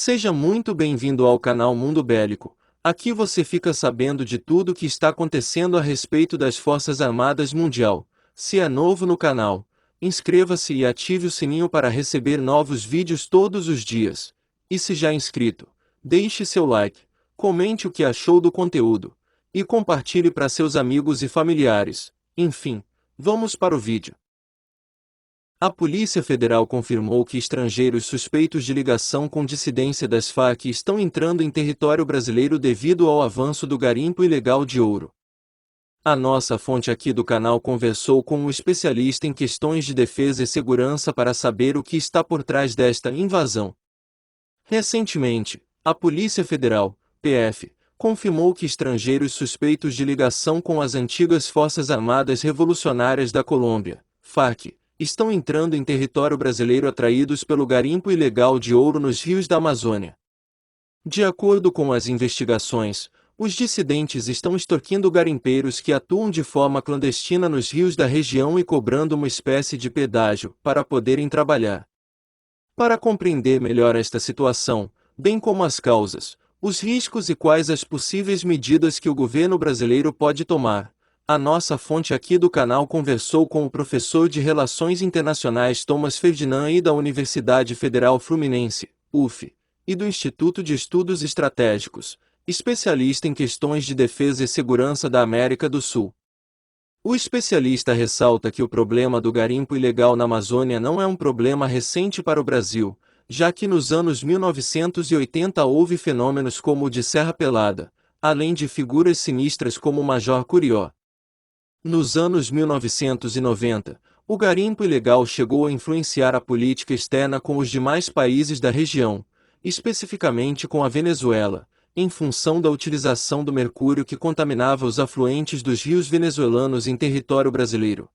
Seja muito bem-vindo ao canal Mundo Bélico. Aqui você fica sabendo de tudo o que está acontecendo a respeito das Forças Armadas Mundial. Se é novo no canal, inscreva-se e ative o sininho para receber novos vídeos todos os dias. E se já inscrito, deixe seu like, comente o que achou do conteúdo e compartilhe para seus amigos e familiares. Enfim, vamos para o vídeo. A Polícia Federal confirmou que estrangeiros suspeitos de ligação com dissidência das Farc estão entrando em território brasileiro devido ao avanço do garimpo ilegal de ouro. A nossa fonte aqui do canal conversou com um especialista em questões de defesa e segurança para saber o que está por trás desta invasão. Recentemente, a Polícia Federal, PF, confirmou que estrangeiros suspeitos de ligação com as antigas Forças Armadas Revolucionárias da Colômbia, FARC, estão entrando em território brasileiro atraídos pelo garimpo ilegal de ouro nos rios da Amazônia. De acordo com as investigações, os dissidentes estão extorquindo garimpeiros que atuam de forma clandestina nos rios da região e cobrando uma espécie de pedágio para poderem trabalhar. Para compreender melhor esta situação, bem como as causas, os riscos e quais as possíveis medidas que o governo brasileiro pode tomar, a nossa fonte aqui do canal conversou com o professor de Relações Internacionais Thomas Ferdinand e da Universidade Federal Fluminense, UF, e do Instituto de Estudos Estratégicos, especialista em questões de defesa e segurança da América do Sul. O especialista ressalta que o problema do garimpo ilegal na Amazônia não é um problema recente para o Brasil, já que nos anos 1980 houve fenômenos como o de Serra Pelada, além de figuras sinistras como o Major Curió. Nos anos 1990, o garimpo ilegal chegou a influenciar a política externa com os demais países da região, especificamente com a Venezuela, em função da utilização do mercúrio que contaminava os afluentes dos rios venezuelanos em território brasileiro.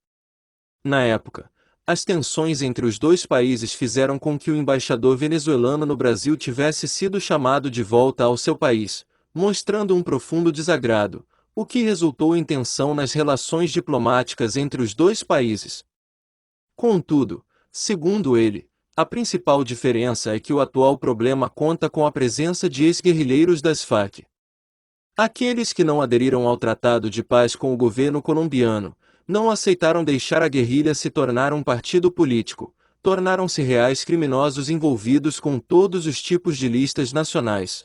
Na época, as tensões entre os dois países fizeram com que o embaixador venezuelano no Brasil tivesse sido chamado de volta ao seu país, mostrando um profundo desagrado, o que resultou em tensão nas relações diplomáticas entre os dois países. Contudo, segundo ele, a principal diferença é que o atual problema conta com a presença de ex-guerrilheiros das Farc. Aqueles que não aderiram ao Tratado de Paz com o governo colombiano, não aceitaram deixar a guerrilha se tornar um partido político, tornaram-se reais criminosos envolvidos com todos os tipos de listas nacionais.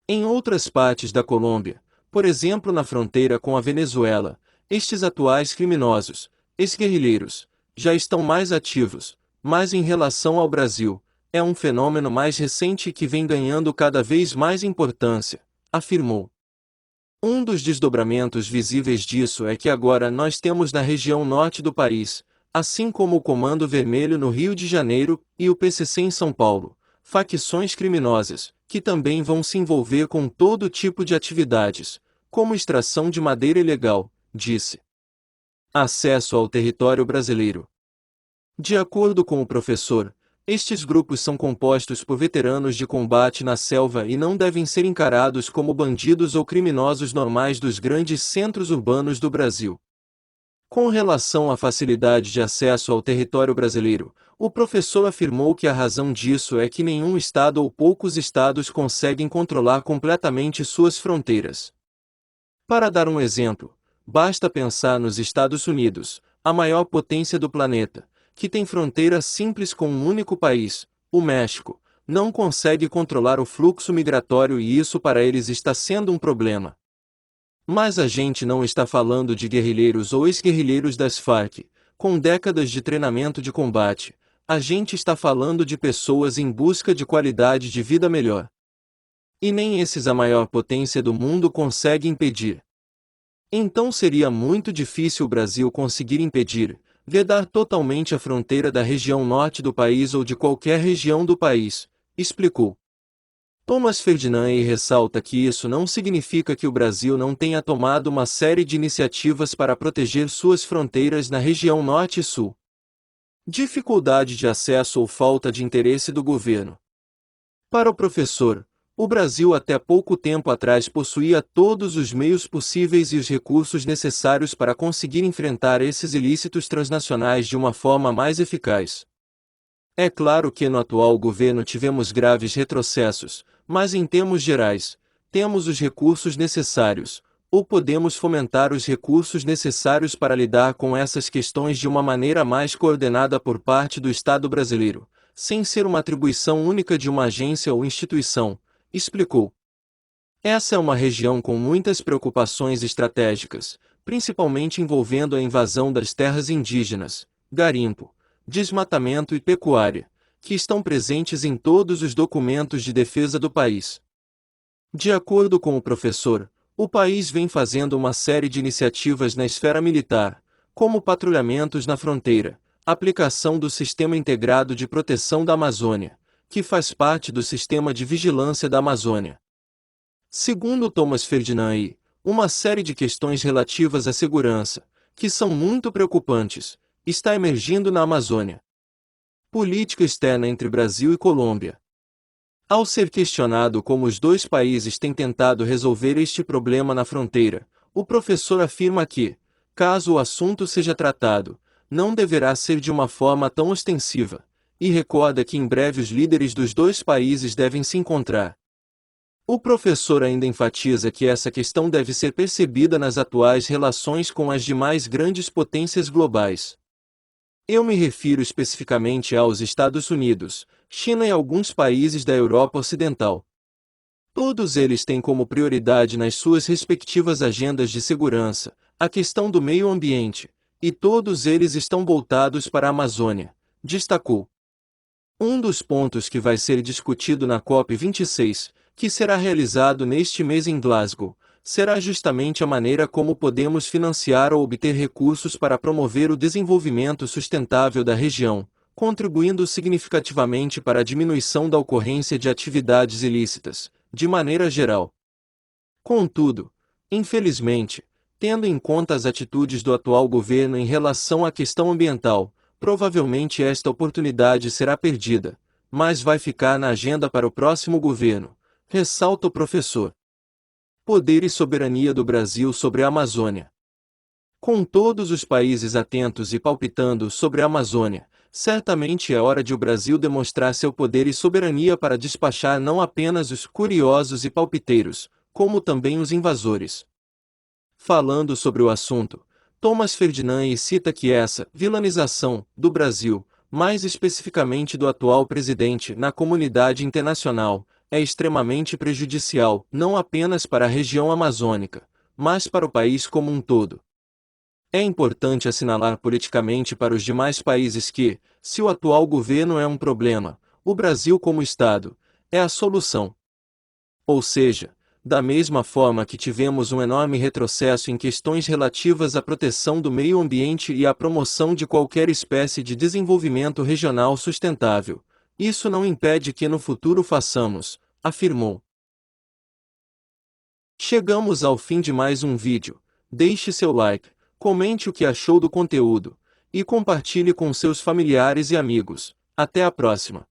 Em outras partes da Colômbia, por exemplo na fronteira com a Venezuela, estes atuais criminosos, ex-guerrilheiros, já estão mais ativos, mas em relação ao Brasil, é um fenômeno mais recente que vem ganhando cada vez mais importância, afirmou. Um dos desdobramentos visíveis disso é que agora nós temos na região norte do país, assim como o Comando Vermelho no Rio de Janeiro e o PCC em São Paulo, facções criminosas, que também vão se envolver com todo tipo de atividades, como extração de madeira ilegal, disse. Acesso ao território brasileiro. De acordo com o professor, estes grupos são compostos por veteranos de combate na selva e não devem ser encarados como bandidos ou criminosos normais dos grandes centros urbanos do Brasil. Com relação à facilidade de acesso ao território brasileiro, o professor afirmou que a razão disso é que nenhum estado ou poucos estados conseguem controlar completamente suas fronteiras. Para dar um exemplo, basta pensar nos Estados Unidos, a maior potência do planeta, que tem fronteira simples com um único país, o México, não consegue controlar o fluxo migratório e isso para eles está sendo um problema. Mas a gente não está falando de guerrilheiros ou ex-guerrilheiros das Farc, com décadas de treinamento de combate, a gente está falando de pessoas em busca de qualidade de vida melhor. E nem esses a maior potência do mundo consegue impedir. Então seria muito difícil o Brasil conseguir impedir, vedar totalmente a fronteira da região norte do país ou de qualquer região do país, explicou. Thomas Ferdinand ressalta que isso não significa que o Brasil não tenha tomado uma série de iniciativas para proteger suas fronteiras na região norte e sul. Dificuldade de acesso ou falta de interesse do governo. Para o professor, o Brasil até pouco tempo atrás possuía todos os meios possíveis e os recursos necessários para conseguir enfrentar esses ilícitos transnacionais de uma forma mais eficaz. É claro que no atual governo tivemos graves retrocessos, mas em termos gerais, temos os recursos necessários, ou podemos fomentar os recursos necessários para lidar com essas questões de uma maneira mais coordenada por parte do Estado brasileiro, sem ser uma atribuição única de uma agência ou instituição, explicou. Essa é uma região com muitas preocupações estratégicas, principalmente envolvendo a invasão das terras indígenas, garimpo, desmatamento e pecuária, que estão presentes em todos os documentos de defesa do país. De acordo com o professor, o país vem fazendo uma série de iniciativas na esfera militar, como patrulhamentos na fronteira, aplicação do Sistema Integrado de Proteção da Amazônia, que faz parte do Sistema de Vigilância da Amazônia. Segundo Thomas Ferdinand, uma série de questões relativas à segurança, que são muito preocupantes, está emergindo na Amazônia. Política externa entre Brasil e Colômbia. Ao ser questionado como os dois países têm tentado resolver este problema na fronteira, o professor afirma que, caso o assunto seja tratado, não deverá ser de uma forma tão ostensiva, e recorda que em breve os líderes dos dois países devem se encontrar. O professor ainda enfatiza que essa questão deve ser percebida nas atuais relações com as demais grandes potências globais. Eu me refiro especificamente aos Estados Unidos, China e alguns países da Europa Ocidental. Todos eles têm como prioridade nas suas respectivas agendas de segurança a questão do meio ambiente, e todos eles estão voltados para a Amazônia, destacou. Um dos pontos que vai ser discutido na COP26, que será realizado neste mês em Glasgow, será justamente a maneira como podemos financiar ou obter recursos para promover o desenvolvimento sustentável da região, contribuindo significativamente para a diminuição da ocorrência de atividades ilícitas, de maneira geral. Contudo, infelizmente, tendo em conta as atitudes do atual governo em relação à questão ambiental, provavelmente esta oportunidade será perdida, mas vai ficar na agenda para o próximo governo, ressalta o professor. Poder e soberania do Brasil sobre a Amazônia. Com todos os países atentos e palpitando sobre a Amazônia, certamente é hora de o Brasil demonstrar seu poder e soberania para despachar não apenas os curiosos e palpiteiros, como também os invasores. Falando sobre o assunto, Thomas Ferdinand cita que essa vilanização do Brasil, mais especificamente do atual presidente na comunidade internacional, é extremamente prejudicial não apenas para a região amazônica, mas para o país como um todo. É importante assinalar politicamente para os demais países que, se o atual governo é um problema, o Brasil como Estado é a solução. Ou seja, da mesma forma que tivemos um enorme retrocesso em questões relativas à proteção do meio ambiente e à promoção de qualquer espécie de desenvolvimento regional sustentável, isso não impede que no futuro façamos, afirmou. Chegamos ao fim de mais um vídeo. Deixe seu like, comente o que achou do conteúdo, e compartilhe com seus familiares e amigos. Até a próxima!